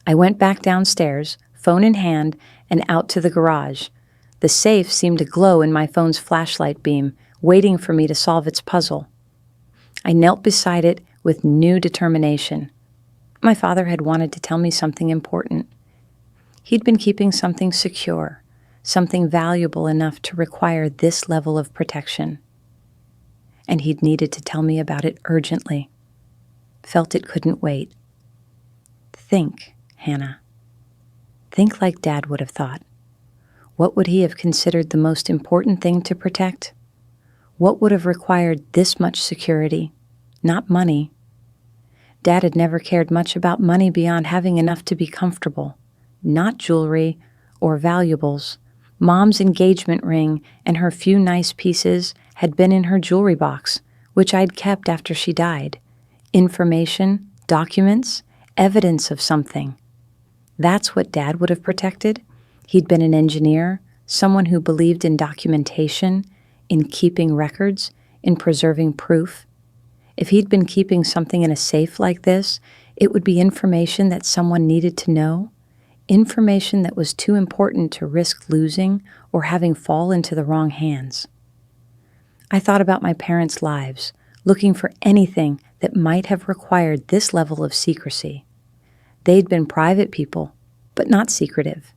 S1: I went back downstairs, phone in hand, and out to the garage. The safe seemed to glow in my phone's flashlight beam, waiting for me to solve its puzzle. I knelt beside it with new determination. My father had wanted to tell me something important. He'd been keeping something secure, something valuable enough to require this level of protection. And he'd needed to tell me about it urgently. Felt it couldn't wait. Think, Hannah. Think like Dad would have thought. What would he have considered the most important thing to protect? What would have required this much security? Not money. Dad had never cared much about money beyond having enough to be comfortable. Not jewelry or valuables. Mom's engagement ring and her few nice pieces had been in her jewelry box, which I'd kept after she died. Information, documents, evidence of something. That's what Dad would have protected. He'd been an engineer, someone who believed in documentation, in keeping records, in preserving proof. If he'd been keeping something in a safe like this, it would be information that someone needed to know, information that was too important to risk losing or having fall into the wrong hands. I thought about my parents' lives, looking for anything that might have required this level of secrecy. They'd been private people, but not secretive.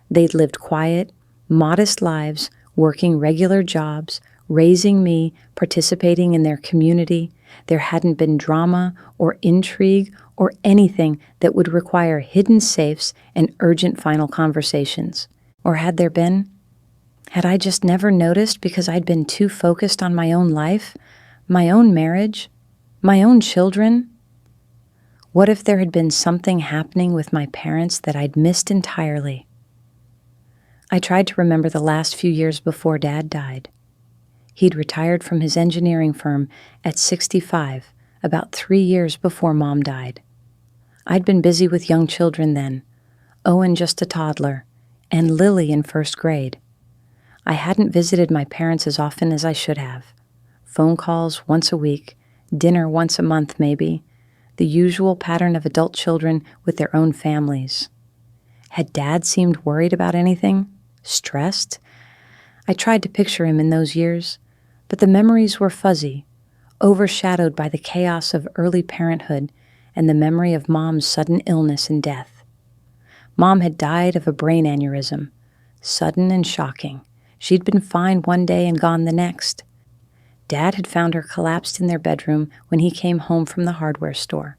S1: They'd lived quiet, modest lives, working regular jobs, raising me, participating in their community. There hadn't been drama or intrigue or anything that would require hidden safes and urgent final conversations. Or had there been? Had I just never noticed because I'd been too focused on my own life, my own marriage, my own children? What if there had been something happening with my parents that I'd missed entirely? I tried to remember the last few years before Dad died. He'd retired from his engineering firm at 65, about 3 years before Mom died. I'd been busy with young children then, Owen just a toddler, and Lily in first grade. I hadn't visited my parents as often as I should have. Phone calls once a week, dinner once a month maybe, the usual pattern of adult children with their own families. Had Dad seemed worried about anything? Stressed? I tried to picture him in those years, but the memories were fuzzy, overshadowed by the chaos of early parenthood and the memory of Mom's sudden illness and death. Mom had died of a brain aneurysm, sudden and shocking. She'd been fine one day and gone the next. Dad had found her collapsed in their bedroom when he came home from the hardware store.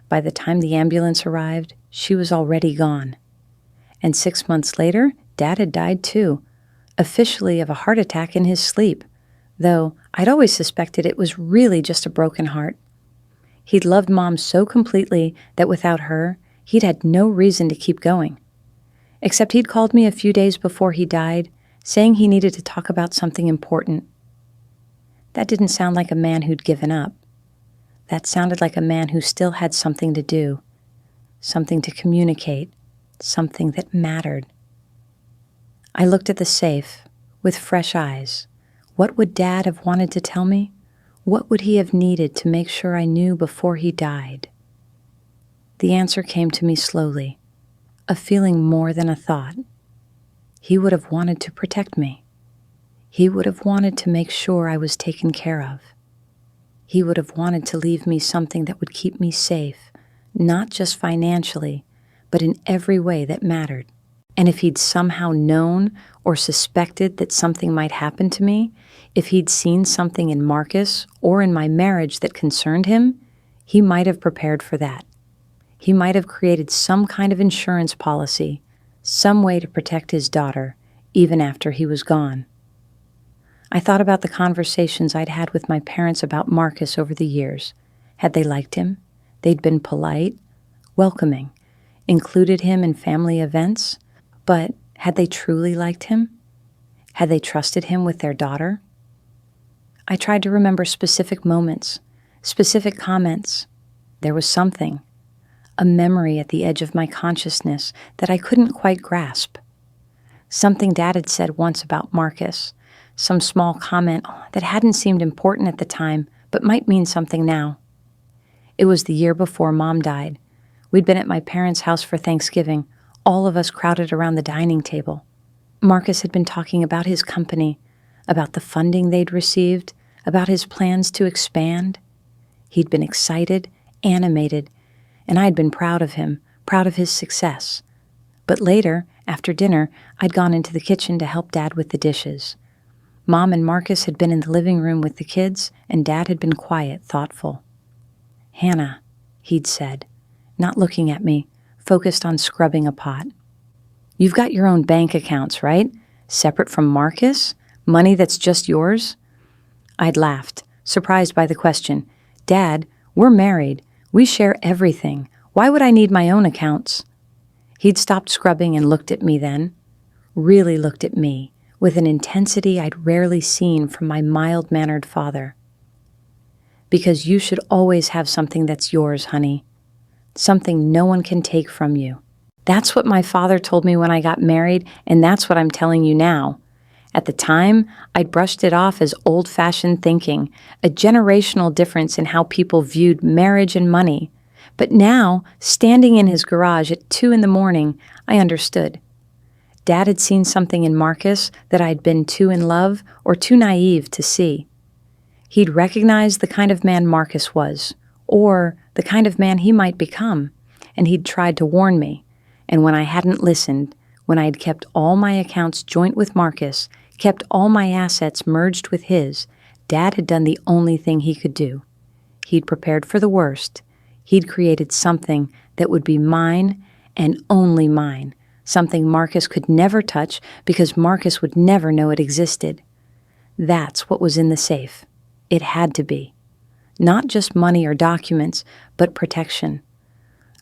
S1: By the time the ambulance arrived, she was already gone. And 6 months later, Dad had died too, officially of a heart attack in his sleep, though I'd always suspected it was really just a broken heart. He'd loved Mom so completely that without her, he'd had no reason to keep going. Except he'd called me a few days before he died, saying he needed to talk about something important. That didn't sound like a man who'd given up. That sounded like a man who still had something to do, something to communicate, something that mattered. I looked at the safe with fresh eyes. What would Dad have wanted to tell me? What would he have needed to make sure I knew before he died? The answer came to me slowly, a feeling more than a thought. He would have wanted to protect me. He would have wanted to make sure I was taken care of. He would have wanted to leave me something that would keep me safe, not just financially, but in every way that mattered. And if he'd somehow known or suspected that something might happen to me, if he'd seen something in Marcus or in my marriage that concerned him, he might have prepared for that. He might have created some kind of insurance policy, some way to protect his daughter, even after he was gone. I thought about the conversations I'd had with my parents about Marcus over the years. Had they liked him? They'd been polite, welcoming, included him in family events. But had they truly liked him? Had they trusted him with their daughter? I tried to remember specific moments, specific comments. There was something, a memory at the edge of my consciousness that I couldn't quite grasp. Something Dad had said once about Marcus, some small comment that hadn't seemed important at the time, but might mean something now. It was the year before Mom died. We'd been at my parents' house for Thanksgiving, all of us crowded around the dining table. Marcus had been talking about his company, about the funding they'd received, about his plans to expand. He'd been excited, animated, and I'd been proud of him, proud of his success. But later, after dinner, I'd gone into the kitchen to help Dad with the dishes. Mom and Marcus had been in the living room with the kids, and Dad had been quiet, thoughtful. "Hannah," he'd said, not looking at me, focused on scrubbing a pot. "You've got your own bank accounts, right? Separate from Marcus? Money that's just yours?" I'd laughed, surprised by the question. "Dad, we're married. We share everything. Why would I need my own accounts?" He'd stopped scrubbing and looked at me then, really looked at me, with an intensity I'd rarely seen from my mild-mannered father. "Because you should always have something that's yours, honey. Something no one can take from you. That's what my father told me when I got married, and that's what I'm telling you now. At the time, I'd brushed it off as old-fashioned thinking, a generational difference in how people viewed marriage and money. But now, standing in his garage at 2 a.m, I understood. Dad had seen something in Marcus that I'd been too in love or too naive to see. He'd recognized the kind of man Marcus was, or the kind of man he might become, and he'd tried to warn me. And when I hadn't listened, when I'd kept all my accounts joint with Marcus, kept all my assets merged with his, Dad had done the only thing he could do. He'd prepared for the worst. He'd created something that would be mine and only mine, something Marcus could never touch because Marcus would never know it existed. That's what was in the safe. It had to be. Not just money or documents, but protection.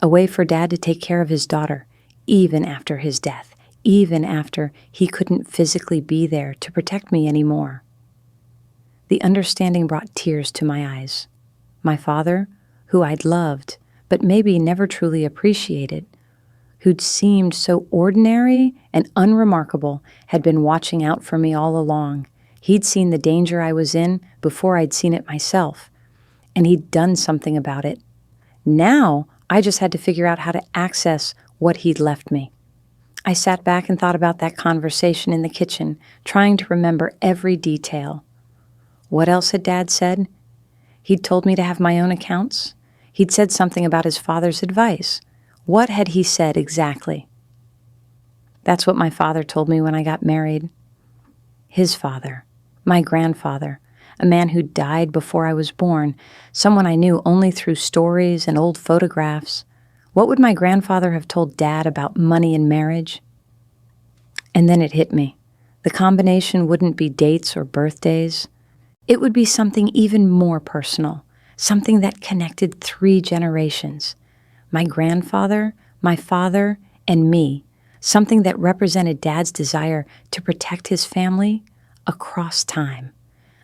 S1: A way for Dad to take care of his daughter, even after his death, even after he couldn't physically be there to protect me anymore. The understanding brought tears to my eyes. My father, who I'd loved, but maybe never truly appreciated, who'd seemed so ordinary and unremarkable, had been watching out for me all along. He'd seen the danger I was in before I'd seen it myself, and he'd done something about it. Now, I just had to figure out how to access what he'd left me. I sat back and thought about that conversation in the kitchen, trying to remember every detail. What else had Dad said? He'd told me to have my own accounts. He'd said something about his father's advice. What had he said exactly? That's what my father told me when I got married. His father, my grandfather, a man who died before I was born, someone I knew only through stories and old photographs. What would my grandfather have told Dad about money and marriage? And then it hit me. The combination wouldn't be dates or birthdays. It would be something even more personal, something that connected 3 generations. My grandfather, my father, and me, something that represented Dad's desire to protect his family across time.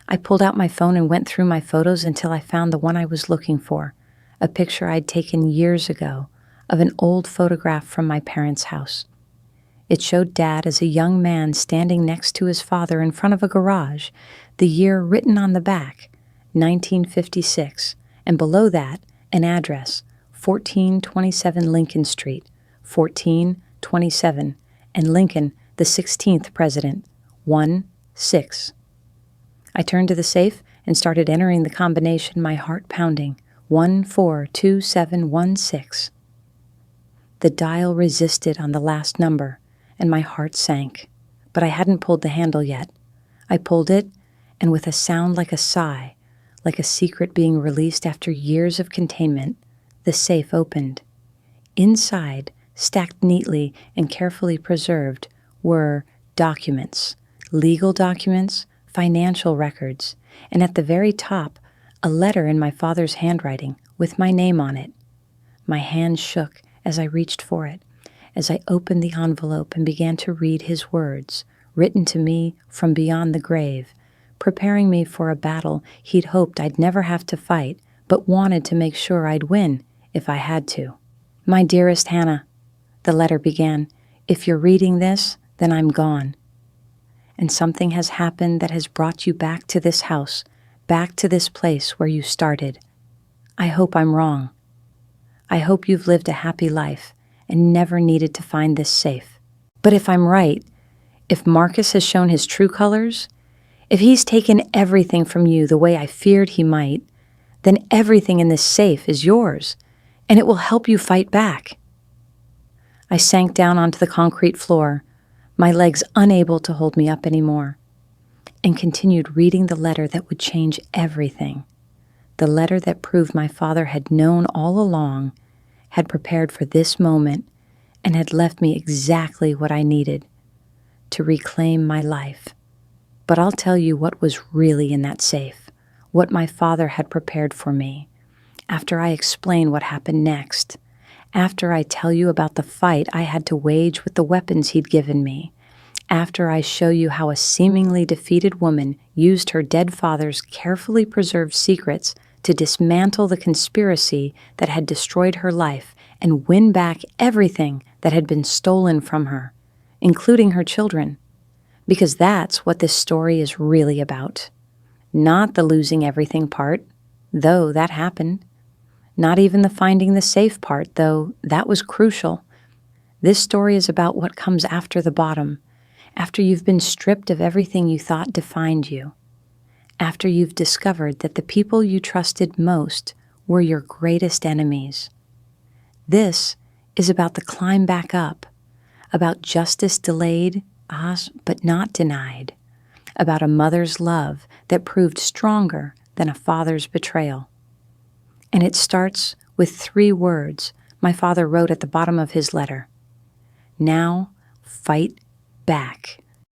S1: I pulled out my phone and went through my photos until I found the one I was looking for, a picture I'd taken years ago of an old photograph from my parents' house. It showed Dad as a young man standing next to his father in front of a garage, the year written on the back, 1956, and below that, an address, 1427 Lincoln Street, 1427, and Lincoln, the 16th president, 1-6. I turned to the safe and started entering the combination, my heart pounding, 142716. The dial resisted on the last number, and my heart sank, but I hadn't pulled the handle yet. I pulled it, and with a sound like a sigh, like a secret being released after years of containment, the safe opened. Inside, stacked neatly and carefully preserved, were documents, legal documents, financial records, and at the very top, a letter in my father's handwriting with my name on it. My hand shook as I reached for it, as I opened the envelope and began to read his words, written to me from beyond the grave, preparing me for a battle he'd hoped I'd never have to fight, but wanted to make sure I'd win if I had to. My dearest Hannah, the letter began, if you're reading this, then I'm gone. And something has happened that has brought you back to this house, back to this place where you started. I hope I'm wrong. I hope you've lived a happy life and never needed to find this safe. But if I'm right, if Marcus has shown his true colors, if he's taken everything from you the way I feared he might, then everything in this safe is yours, and it will help you fight back. I sank down onto the concrete floor, my legs unable to hold me up anymore, and continued reading the letter that would change everything. The letter that proved my father had known all along, had prepared for this moment, and had left me exactly what I needed to reclaim my life. But I'll tell you what was really in that safe, what my father had prepared for me, after I explain what happened next, after I tell you about the fight I had to wage with the weapons he'd given me, after I show you how a seemingly defeated woman used her dead father's carefully preserved secrets to dismantle the conspiracy that had destroyed her life and win back everything that had been stolen from her, including her children. Because that's what this story is really about. Not the losing everything part, though that happened. Not even the finding the safe part, though that was crucial. This story is about what comes after the bottom, after you've been stripped of everything you thought defined you, after you've discovered that the people you trusted most were your greatest enemies. This is about the climb back up, about justice delayed, but not denied, about a mother's love that proved stronger than a father's betrayal. And it starts with 3 words my father wrote at the bottom of his letter. Now, fight back.